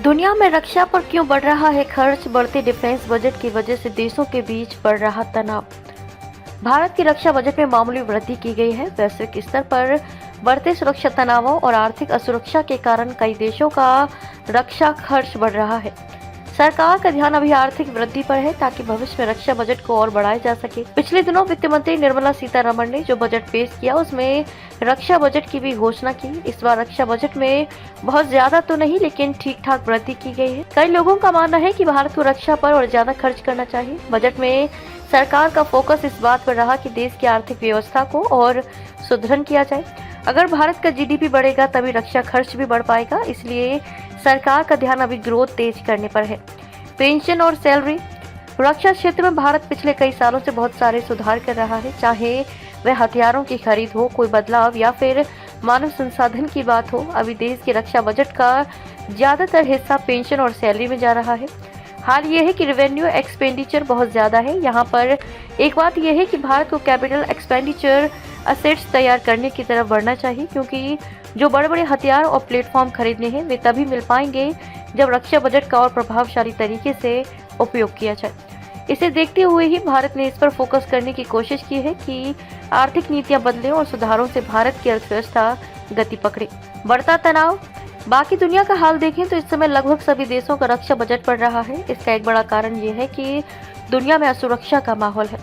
दुनिया में रक्षा पर क्यों बढ़ रहा है खर्च? बढ़ते डिफेंस बजट की वजह से देशों के बीच बढ़ रहा तनाव। भारत की रक्षा बजट में मामूली वृद्धि की गई है। वैश्विक स्तर पर बढ़ते सुरक्षा तनावों और आर्थिक असुरक्षा के कारण कई देशों का रक्षा खर्च बढ़ रहा है। सरकार का ध्यान अभी आर्थिक वृद्धि पर है ताकि भविष्य में रक्षा बजट को और बढ़ाया जा सके। पिछले दिनों वित्त मंत्री निर्मला सीतारमण ने जो बजट पेश किया उसमें रक्षा बजट की भी घोषणा की। इस बार रक्षा बजट में बहुत ज्यादा तो नहीं लेकिन ठीक ठाक वृद्धि की गई है। कई लोगों का मानना है कि भारत को रक्षा पर और ज्यादा खर्च करना चाहिए। बजट में सरकार का फोकस इस बात पर रहा कि देश की आर्थिक व्यवस्था को और सुदृढ़ किया जाए। अगर भारत का जीडीपी बढ़ेगा तभी रक्षा खर्च भी बढ़ पाएगा, इसलिए सरकार का ध्यान अभी ग्रोथ तेज करने पर है। पेंशन और सैलरी। रक्षा क्षेत्र में भारत पिछले कई सालों से बहुत सारे सुधार कर रहा है, चाहे वह हथियारों की खरीद हो, कोई बदलाव या फिर मानव संसाधन की बात हो। अभी देश के रक्षा बजट का ज्यादातर हिस्सा पेंशन और सैलरी में जा रहा है। हाल ये है कि रेवेन्यू एक्सपेंडिचर बहुत ज्यादा है। यहाँ पर एक बात यह है कि भारत को कैपिटल एक्सपेंडिचर असेट्स तैयार करने की तरफ बढ़ना चाहिए, क्योंकि जो बड़े बड़े हथियार और प्लेटफॉर्म खरीदने हैं वे तभी मिल पाएंगे जब रक्षा बजट का और प्रभावशाली तरीके से उपयोग किया जाए। इसे देखते हुए ही भारत ने इस पर फोकस करने की कोशिश की है कि आर्थिक नीतियां बदलें और सुधारों से भारत की अर्थव्यवस्था गति पकड़े। बढ़ता तनाव। बाकी दुनिया का हाल देखें तो इस समय लगभग सभी देशों का रक्षा बजट बढ़ रहा है। इसका एक बड़ा कारण ये है कि दुनिया में असुरक्षा का माहौल है।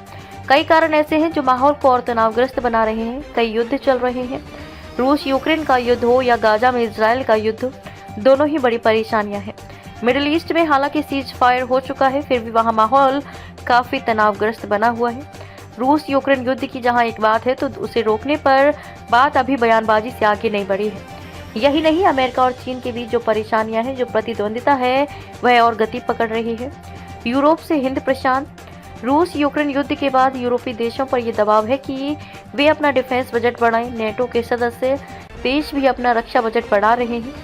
कई कारण ऐसे हैं जो माहौल को और तनावग्रस्त बना रहे हैं। कई युद्ध चल रहे हैं, रूस यूक्रेन का युद्ध हो या गाजा में इजराइल का युद्ध, दोनों ही बड़ी परेशानियां हैं। मिडिल ईस्ट में हालांकि सीज फायर हो चुका है, फिर भी वहां माहौल काफी तनावग्रस्त बना हुआ है। रूस यूक्रेन युद्ध की जहां एक बात है तो उसे रोकने पर बात अभी बयानबाजी से आगे नहीं बढ़ी है। यही नहीं, अमेरिका और चीन के बीच जो परेशानियां हैं, जो प्रतिद्वंदिता है, वह और गति पकड़ रही है। यूरोप से हिंद प्रशांत। रूस यूक्रेन युद्ध के बाद यूरोपीय देशों पर यह दबाव है कि वे अपना डिफेंस बजट बढ़ाएं। नेटो के सदस्य देश भी अपना रक्षा बजट बढ़ा रहे हैं।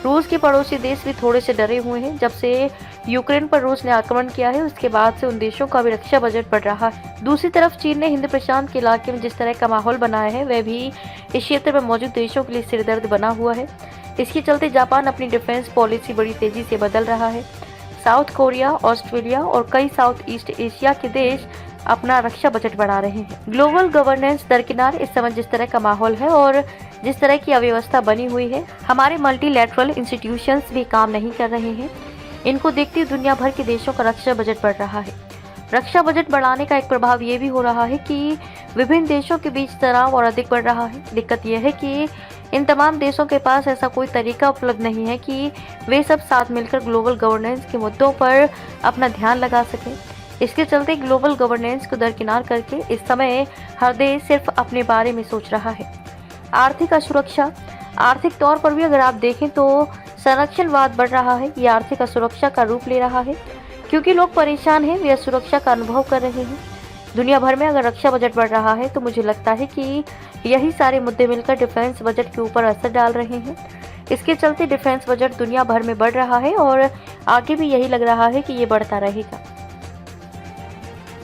रूस के पड़ोसी देश भी थोड़े से डरे हुए हैं। जब से यूक्रेन पर रूस ने आक्रमण किया है उसके बाद से उन देशों का भी रक्षा बजट बढ़ रहा है। दूसरी तरफ चीन ने हिंद प्रशांत के इलाके में जिस तरह का माहौल बनाया है वह भी इस क्षेत्र में मौजूद देशों के लिए सिरदर्द बना हुआ है। इसके चलते जापान अपनी डिफेंस पॉलिसी बड़ी तेजी से बदल रहा है। साउथ कोरिया, ऑस्ट्रेलिया और कई साउथ ईस्ट एशिया के देश अपना रक्षा बजट बढ़ा रहे हैं। ग्लोबल गवर्नेंस दरकिनार। इस समय जिस तरह का माहौल है और जिस तरह की अव्यवस्था बनी हुई है, हमारे मल्टीलैटरल इंस्टीट्यूशंस भी काम नहीं कर रहे हैं। इनको देखते दुनिया भर के देशों का रक्षा बजट बढ़ रहा है। रक्षा बजट बढ़ाने का एक प्रभाव ये भी हो रहा है कि विभिन्न देशों के बीच तनाव और अधिक बढ़ रहा है। दिक्कत यह है कि इन तमाम देशों के पास ऐसा कोई तरीका उपलब्ध नहीं है कि वे सब साथ मिलकर ग्लोबल गवर्नेंस के मुद्दों पर अपना ध्यान लगा सकें। इसके चलते ग्लोबल गवर्नेंस को दरकिनार करके इस समय हर देश सिर्फ अपने बारे में सोच रहा है। आर्थिक असुरक्षा। आर्थिक तौर पर भी अगर आप देखें तो संरक्षणवाद बढ़ रहा है। ये आर्थिक असुरक्षा का रूप ले रहा है, क्योंकि लोग परेशान हैं, वे असुरक्षा का अनुभव कर रहे हैं। दुनिया भर में अगर रक्षा बजट बढ़ रहा है तो मुझे लगता है कि यही सारे मुद्दे मिलकर डिफेंस बजट के ऊपर असर डाल रहे हैं। इसके चलते डिफेंस बजट दुनिया भर में बढ़ रहा है और आगे भी यही लग रहा है कि ये बढ़ता रहेगा।